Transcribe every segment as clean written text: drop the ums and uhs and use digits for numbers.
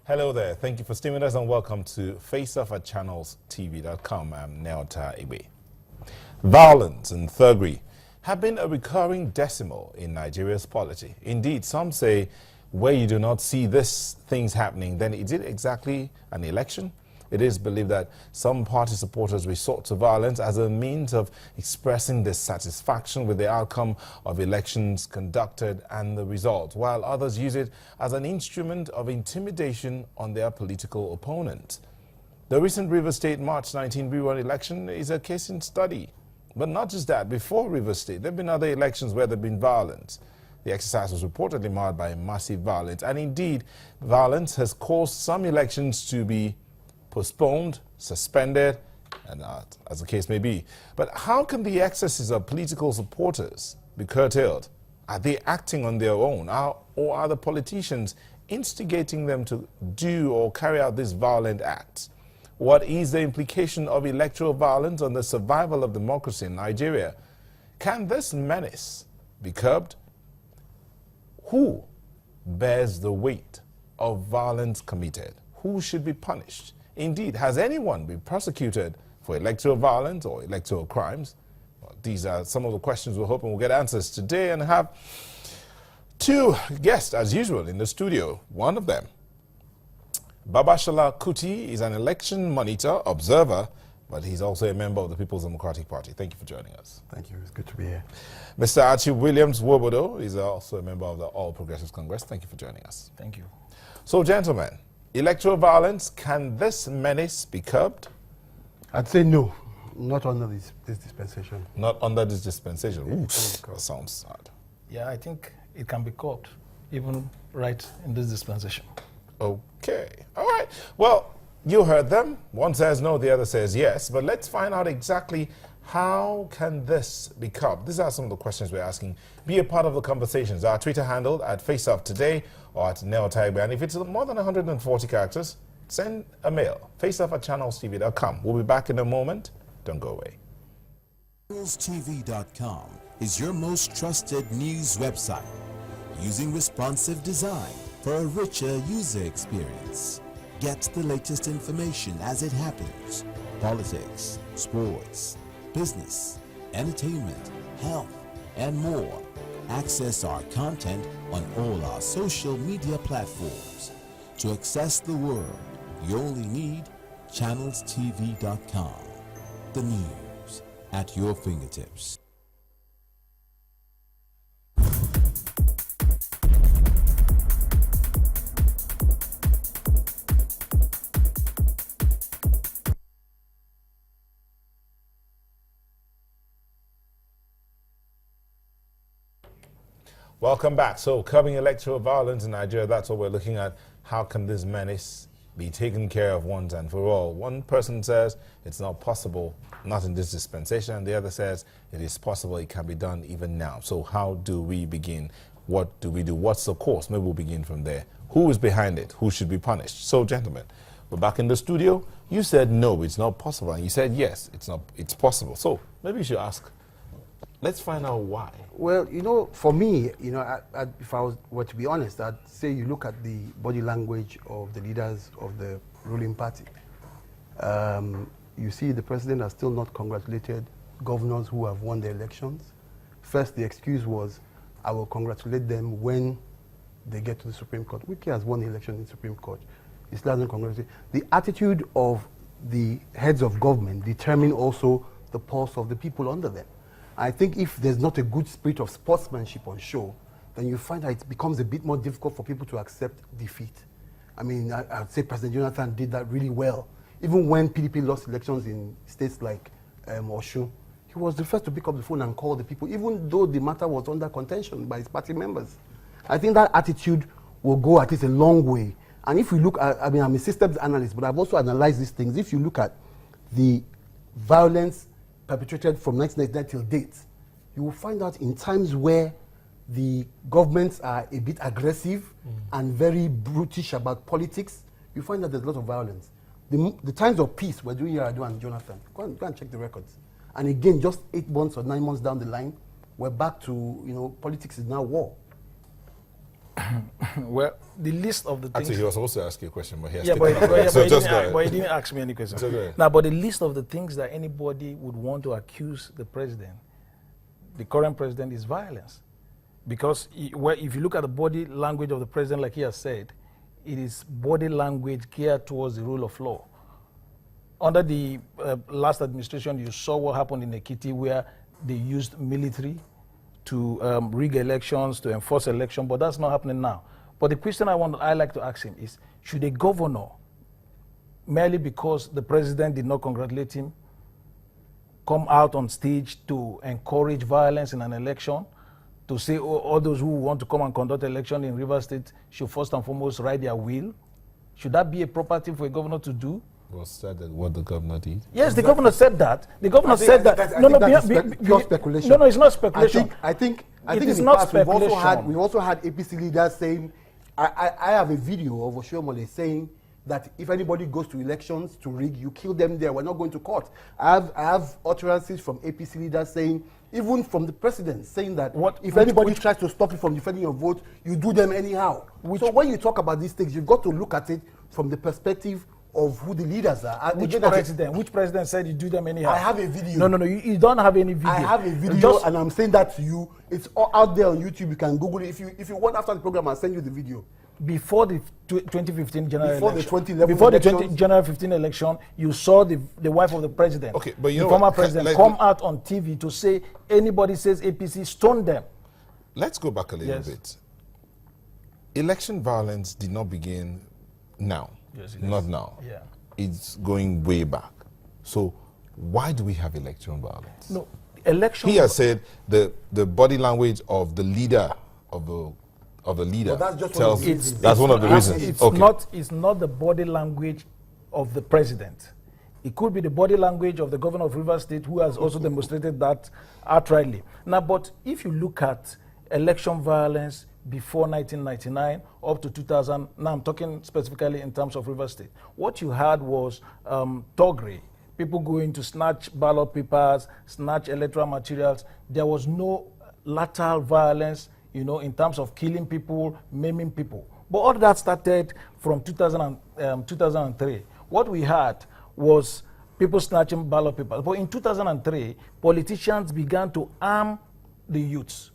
Hello there. Thank you for staying with us and welcome to Face Off at channelstv.com. I'm Neota Ibe. Violence and thuggery have been a recurring decimal in Nigeria's polity. Indeed, some say where you do not see these things happening, then is it exactly an election? It is believed that some party supporters resort to violence as a means of expressing dissatisfaction with the outcome of elections conducted and the result, while others use it as an instrument of intimidation on their political opponent. The recent Rivers State March 19 rerun election is a case in study. But not just that, before Rivers State, there have been other elections where there have been violence. The exercise was reportedly marred by massive violence, and indeed, violence has caused some elections to be postponed, suspended, and as the case may be. But how can the excesses of political supporters be curtailed? Are they acting on their own, or are the politicians instigating them to do or carry out these violent acts? What is the implication of electoral violence on the survival of democracy in Nigeria? Can this menace be curbed? Who bears the weight of violence committed? Who should be punished? Indeed, has anyone been prosecuted for electoral violence or electoral crimes? Well, these are some of the questions we're hoping we'll get answers today, and have two guests, as usual, in the studio. One of them, Babashala Kuti, is an election monitor, observer, but he's also a member of the People's Democratic Party. Thank you for joining us. Thank you. It's good to be here. Mr. Archie Williams Wobodo is also a member of the All Progressives Congress. Thank you for joining us. Thank you. So, gentlemen, electoral violence, can this menace be curbed? I'd say no, not under this dispensation. Not under this dispensation. Ooh, that sounds sad. Yeah, I think it can be caught, even right in this dispensation. Okay. All right. Well, you heard them. One says no, the other says yes. But let's find out exactly how can this be curbed. These are some of the questions we're asking. Be a part of the conversations. Our Twitter handle at FaceOffToday or at NeoTaibe. And if it's more than 140 characters, send a mail. faceoff@channelstv.com. We'll be back in a moment. Don't go away. channelstv.com is your most trusted news website, using responsive design for a richer user experience. Get the latest information as it happens: politics, sports, business, entertainment, health, and more. Access our content on all our social media platforms. To access the world, you only need channelstv.com. The news at your fingertips. Welcome back. So, curbing electoral violence in Nigeria, that's what we're looking at. How can this menace be taken care of once and for all? One person says it's not possible, not in this dispensation, and the other says it is possible, it can be done even now. So how do we begin? What do we do? What's the course? Maybe we'll begin from there. Who is behind it? Who should be punished? So, gentlemen, we're back in the studio. You said no, it's not possible, and you said yes, it's possible. So maybe you should ask. Let's find out why. Well, for me, if I were to be honest, I'd say you look at the body language of the leaders of the ruling party. You see the president has still not congratulated governors who have won the elections. First, the excuse was, I will congratulate them when they get to the Supreme Court. Wike has won the election in the Supreme Court. He still hasn't congratulated. The attitude of the heads of government determine also the pulse of the people under them. I think if there's not a good spirit of sportsmanship on show, then you find that it becomes a bit more difficult for people to accept defeat. I mean, I'd say President Jonathan did that really well. Even when PDP lost elections in states like Osun, he was the first to pick up the phone and call the people, even though the matter was under contention by his party members. I think that attitude will go at least a long way. And if we look at, I'm a systems analyst, but I've also analyzed these things. If you look at the violence perpetrated from 1999 till date, you will find out in times where the governments are a bit aggressive and very brutish about politics, you find that there's a lot of violence. The times of peace were during Yar'Adua and Jonathan. Go and check the records. And again, just 8 months or 9 months down the line, we're back to, politics is now war. Well, the list of the things. Actually, he was supposed to ask you a question, but he has Yeah, taken but, it away. So he just didn't, go ahead. but he didn't ask me any questions. So go ahead. Now, but the list of the things that anybody would want to accuse the president, the current president, is violence. Because if you look at the body language of the president, like he has said, it is body language geared towards the rule of law. Under the last administration, you saw what happened in Ekiti, where they used military to rig elections, to enforce election, but that's not happening now. But the question I like to ask him is, should a governor, merely because the president did not congratulate him, come out on stage to encourage violence in an election, to say all those who want to come and conduct election in Rivers State should first and foremost write their will? Should that be a proper thing for a governor to do? Was that what the governor did? Yes, the governor said that. The governor said that. Pure speculation. No, it's not speculation. I think it in is the not past speculation. we've also had APC leaders saying, I have a video of Oshiomhole saying that if anybody goes to elections to rig, you kill them there. We're not going to court. I have utterances from APC leaders saying, even from the president, saying that if anybody tries to stop you from defending your vote, you do them anyhow. So when you talk about these things, you've got to look at it from the perspective of who the leaders are. Which president said you do them anyhow? I have a video. No, you don't have any video. I have a video, and I'm saying that to you. It's all out there on YouTube. You can Google it. If you want, after the program, I'll send you the video. Before the 2015 general election. Before the 20 general 15 election, you saw the wife of the president, okay, but the former president, come out on TV to say anybody says APC, stone them. Let's go back a little bit. Election violence did not begin now. Yes, not now. Yeah. It's going way back. So why do we have election violence? No, election. He has said the body language of the leader of the leader that's just tells that's one of the reasons. It's not the body language of the president. It could be the body language of the governor of Rivers State, who has also demonstrated that outrightly. Now, but if you look at election violence before 1999 up to 2000, now I'm talking specifically in terms of Rivers State, what you had was thuggery, people going to snatch ballot papers, snatch electoral materials. There was no lateral violence, in terms of killing people, maiming people. But all that started from 2003. What we had was people snatching ballot papers. But in 2003, politicians began to arm the youths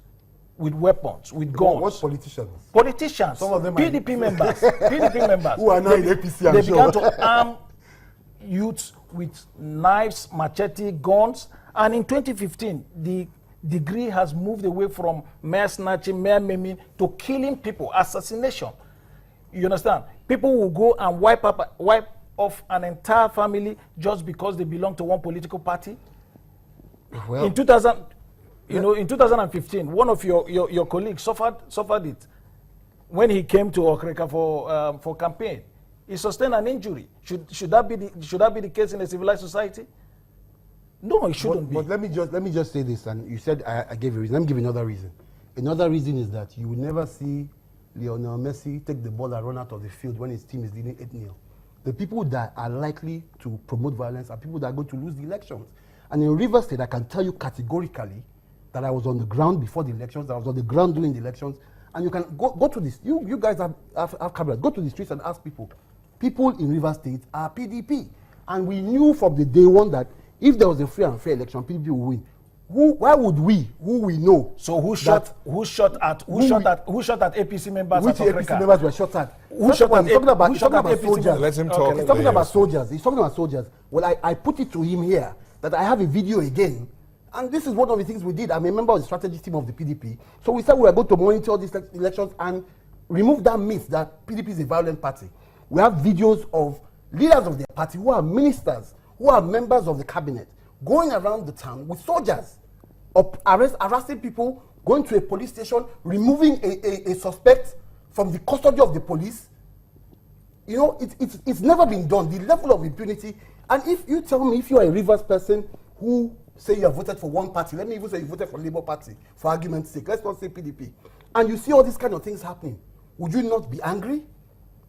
with weapons, with guns. What politicians? Politicians. Some of them PDP members. PDP members. Who are now in APC, They began to arm youths with knives, machete, guns. And in 2015, the degree has moved away from mere snatching, mere maiming, to killing people, assassination. You understand? People will go and wipe off an entire family just because they belong to one political party. Well, in 2015, one of your colleagues suffered it when he came to Okreka for campaign. He sustained an injury. Should that be the case in a civilized society? No, it shouldn't be. But let me just say this, and you said I gave a reason. Let me give you another reason. Another reason is that you will never see Lionel Messi take the ball and run out of the field when his team is leading 8-0. The people that are likely to promote violence are people that are going to lose the elections. And in Rivers State, I can tell you categorically that I was on the ground before the elections, I was on the ground during the elections, and you can go to this. You guys have cameras. Go to the streets and ask people. People in Rivers State are PDP. And we knew from the day one that if there was a free and fair election, PDP would win. Why would we, who we know? So who shot at APC members? Which APC members were shot at? Who shot at soldiers. Let him talk. He's talking about soldiers. He's talking about soldiers. Well, I put it to him here that I have a video again, and this is one of the things we did. I'm a member of the strategy team of the PDP. So we said we were going to monitor these elections and remove that myth that PDP is a violent party. We have videos of leaders of their party who are ministers, who are members of the cabinet, going around the town with soldiers, harassing people, going to a police station, removing a suspect from the custody of the police. It's never been done. The level of impunity. And if you tell me, if you are a Rivers person who say you have voted for one party, let me even say you voted for Labour Party, for argument's sake, let's not say PDP, and you see all these kind of things happening, would you not be angry?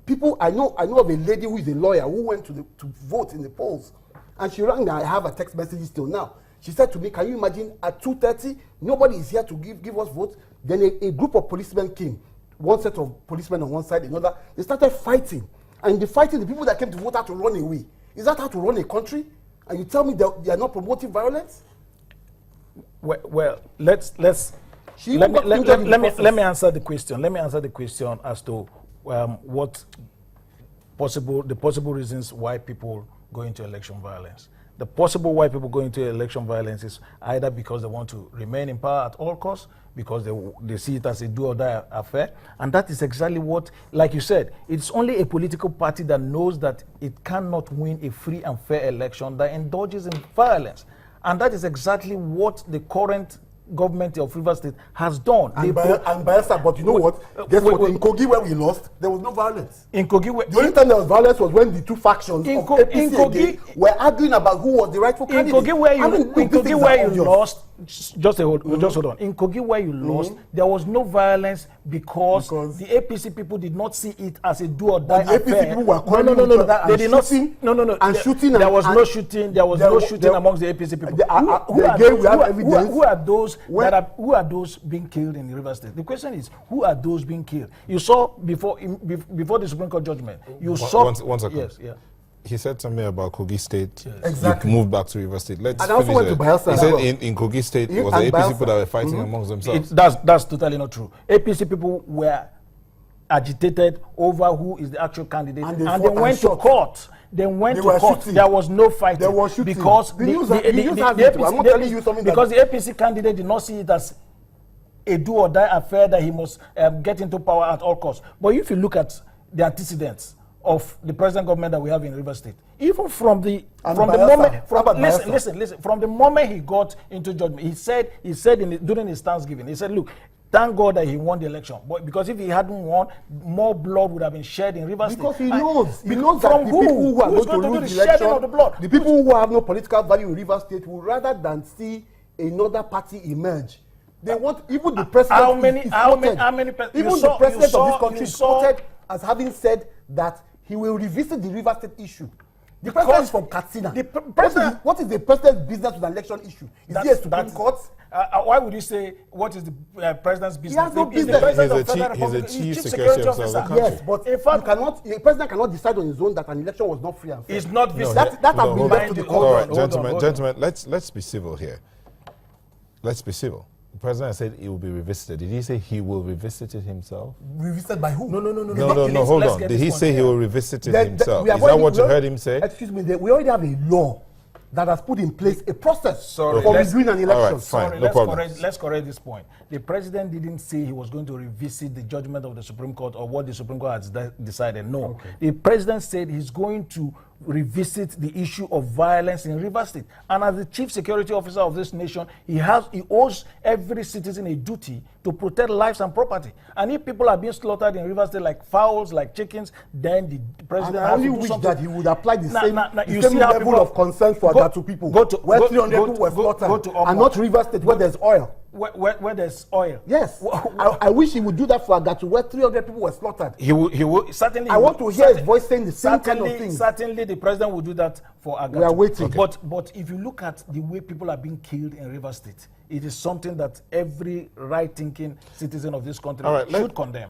People, I know of a lady who is a lawyer who went to vote in the polls, and she rang me. I have a text message still now. She said to me, can you imagine at 2:30, nobody is here to give us votes. Then a group of policemen came one set of policemen on one side, another. They started fighting. And in the fighting, the people that came to vote had to run away. Is that how to run a country? And you tell me that they are not promoting violence? Well, let me answer the question. Let me answer the question as to what the possible reasons why people go into election violence. The possible why people go into election violence is either because they want to remain in power at all costs, because they see it as a do-or-die affair, and that is exactly what, like you said, it's only a political party that knows that it cannot win a free and fair election that indulges in violence, and that is exactly what the current government of Rivers State has done. But you know what? Guess what? In Kogi, where we lost, there was no violence. In Kogi, the only time there was violence was when the two factions of APC were arguing about who was the rightful candidate. In Kogi, where you lost, just hold on. In Kogi, where you lost, there was no violence because the APC people did not see it as a do-or-die affair. The APC people were calling each other and shooting. And shooting. There was no shooting. There was no shooting amongst the APC people. Who are those? Who are those being killed in River State? The question is, who are those being killed? You saw before the Supreme Court judgment. You saw. One second. Yes, yeah. He said something about Kogi State. Yes. Exactly. Moved back to River State. Let's and also went to Bayelsa. He said in Kogi State, it was the APC people that were fighting amongst themselves. That's totally not true. APC people were agitated over who is the actual candidate, and they went to court. They went to court. Shooting. There was no fighting. There was shooting. Because the APC candidate did not see it as a do-or-die affair that he must get into power at all costs. But if you look at the antecedents of the present government that we have in River State, even from the moment he got into judgment, he said during his Thanksgiving, he said, look, thank God that he won the election, but because if he hadn't won, more blood would have been shed in River State. Because he knows that the people who are going to lose the election, the people who have no political value in River State will rather than see another party emerge. They want even the president. How many? Even the president of this country is quoted as having said that he will revisit the River State issue. The president is from Katsina. What is the president's business with an election issue? Is he a Supreme Court? Why would you say what is the president's business? He has no business. He's a chief security officer of the country. Yes, but in fact, the president cannot decide on his own that an election was not free and fair. It's not visible. That has been left to the court. All right, gentlemen, let's be civil here. Let's be civil. The president said he will be revisited. Did he say he will revisit it himself? Revisited by who? No, hold on. Did he say he will revisit it himself? Is that what you heard him say? Excuse me, we already have a law that has put in place a process for reviewing an election. All right, fine, no problem. Let's correct this point. The president didn't say he was going to revisit the judgment of the Supreme Court or what the Supreme Court has decided. No. Okay. The president said he's going to revisit the issue of violence in River State. And as the chief security officer of this nation, he owes every citizen a duty to protect lives and property. And if people are being slaughtered in River State like fowls, like chickens, then the president has to do something. That he would apply the same level of concern for that to people. Where 300 people were slaughtered and not River State where there's oil. Where there's oil. Yes. I wish he would do that for Agatu, where 300 people were slaughtered. He will certainly. I want to hear his voice saying the same kind of thing. Certainly, the president will do that for Agatu. We are waiting. Okay. But if you look at the way people are being killed in River State, it is something that every right-thinking citizen of this country should condemn.